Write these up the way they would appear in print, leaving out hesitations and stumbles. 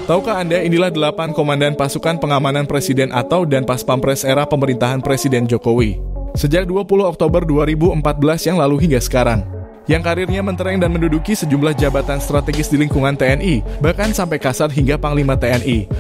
Tahukah Anda, inilah 8 komandan pasukan pengamanan presiden atau Danpas-Pampres era pemerintahan Presiden Jokowi. Sejak 20 Oktober 2014 yang lalu hingga sekarang. Yang karirnya mentereng dan menduduki sejumlah jabatan strategis di lingkungan TNI, bahkan sampai Kasat hingga Panglima TNI.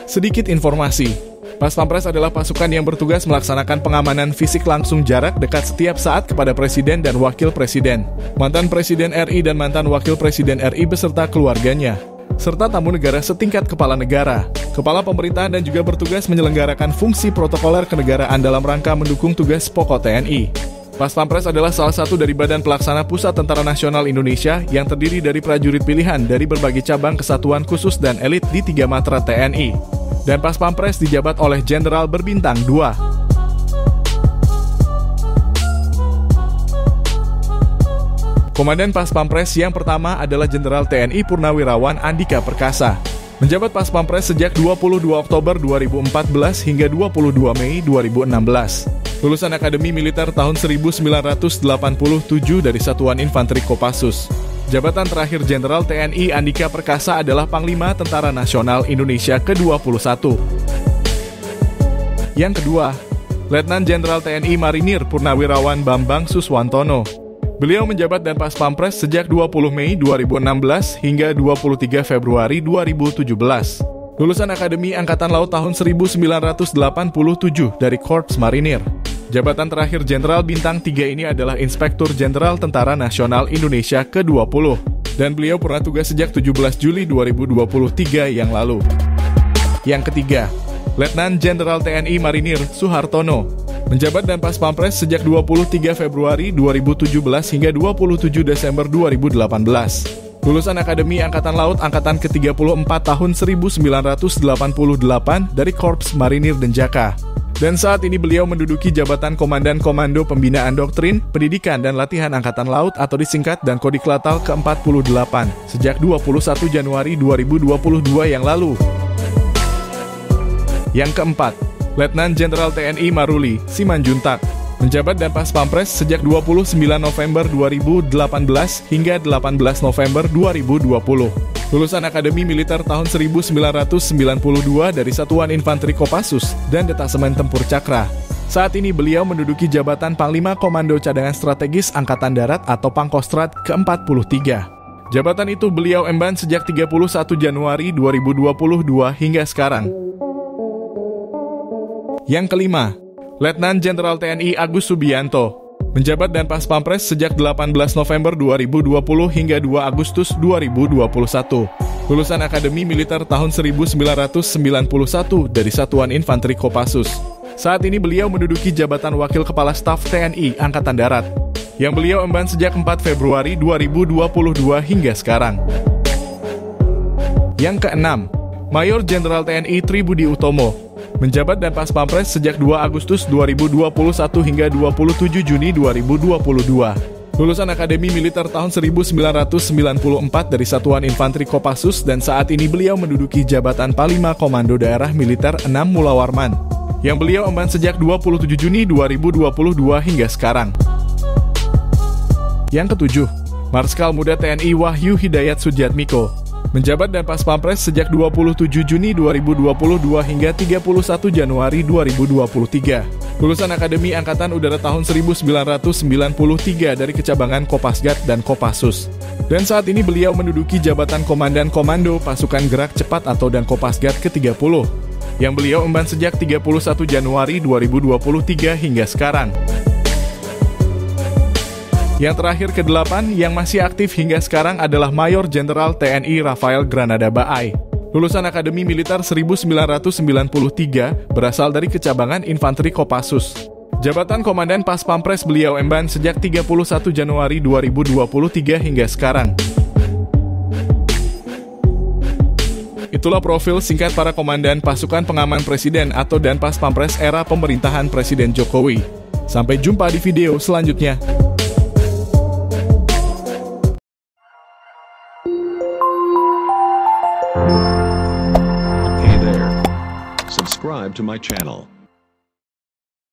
Sedikit informasi, Pas-Pampres adalah pasukan yang bertugas melaksanakan pengamanan fisik langsung jarak dekat setiap saat kepada Presiden dan Wakil Presiden, mantan Presiden RI dan mantan Wakil Presiden RI beserta keluarganya, serta tamu negara setingkat kepala negara, kepala pemerintahan dan juga bertugas menyelenggarakan fungsi protokoler kenegaraan dalam rangka mendukung tugas pokok TNI. Pas-Pampres adalah salah satu dari Badan Pelaksana Pusat Tentara Nasional Indonesia yang terdiri dari prajurit pilihan dari berbagai cabang kesatuan khusus dan elit di 3 matra TNI. Dan Pas-Pampres dijabat oleh Jenderal berbintang 2. Komandan Pas-Pampres yang pertama adalah Jenderal TNI Purnawirawan Andika Perkasa. Menjabat Pas-Pampres sejak 22 Oktober 2014 hingga 22 Mei 2016. Lulusan Akademi Militer tahun 1987 dari Satuan Infanteri Kopassus. Jabatan terakhir Jenderal TNI Andika Perkasa adalah Panglima Tentara Nasional Indonesia ke-21. Yang kedua, Letnan Jenderal TNI Marinir Purnawirawan Bambang Suswantono. Beliau menjabat Danpas-Pampres sejak 20 Mei 2016 hingga 23 Februari 2017. Lulusan Akademi Angkatan Laut tahun 1987 dari Korps Marinir. Jabatan terakhir Jenderal Bintang 3 ini adalah Inspektur Jenderal Tentara Nasional Indonesia ke-20. Dan beliau pernah tugas sejak 17 Juli 2023 yang lalu. Yang ketiga, Letnan Jenderal TNI Marinir Suhartono. Menjabat Danpas-Pampres sejak 23 Februari 2017 hingga 27 Desember 2018. Lulusan Akademi Angkatan Laut Angkatan ke-34 tahun 1988 dari Korps Marinir Denjaka. Dan saat ini beliau menduduki jabatan Komandan Komando Pembinaan Doktrin, Pendidikan dan Latihan Angkatan Laut atau disingkat dan Kodiklatal ke-48 sejak 21 Januari 2022 yang lalu. Yang keempat, Letnan Jenderal TNI Maruli Simanjuntak. Menjabat Danpas-Pampres sejak 29 November 2018 hingga 18 November 2020. Lulusan Akademi Militer tahun 1992 dari Satuan Infanteri Kopassus dan Detasemen Tempur Cakra. Saat ini beliau menduduki jabatan Panglima Komando Cadangan Strategis Angkatan Darat atau Pangkostrat ke-43. Jabatan itu beliau emban sejak 31 Januari 2022 hingga sekarang. Yang kelima, Letnan Jenderal TNI Agus Subianto. Menjabat Danpas-Pampres sejak 18 November 2020 hingga 2 Agustus 2021. Lulusan Akademi Militer tahun 1991 dari Satuan Infanteri Kopassus. Saat ini beliau menduduki jabatan Wakil Kepala Staf TNI Angkatan Darat, yang beliau emban sejak 4 Februari 2022 hingga sekarang. Yang keenam, Mayor Jenderal TNI Tribudi Utomo. Menjabat Danpas-Pampres sejak 2 Agustus 2021 hingga 27 Juni 2022. Lulusan Akademi Militer tahun 1994 dari Satuan Infanteri Kopassus dan saat ini beliau menduduki jabatan Panglima Komando Daerah Militer 6 Mula Warman, yang beliau emban sejak 27 Juni 2022 hingga sekarang. Yang ketujuh, Marskal Muda TNI Wahyu Hidayat Sudiatmiko. Menjabat Danpas-Pampres sejak 27 Juni 2022 hingga 31 Januari 2023. Lulusan Akademi Angkatan Udara tahun 1993 dari kecabangan Kopasgat dan Kopassus. Dan saat ini beliau menduduki jabatan Komandan Komando Pasukan Gerak Cepat atau Dan Kopasgat ke-30, yang beliau emban sejak 31 Januari 2023 hingga sekarang. Yang terakhir ke-8 yang masih aktif hingga sekarang adalah Mayor Jenderal TNI Rafael Granada Baai. Lulusan Akademi Militer 1993, berasal dari kecabangan Infanteri Kopassus. Jabatan Komandan Pas-Pampres beliau emban sejak 31 Januari 2023 hingga sekarang. Itulah profil singkat para komandan pasukan pengaman presiden atau Danpas-Pampres era pemerintahan Presiden Jokowi. Sampai jumpa di video selanjutnya. subscribe to my channel.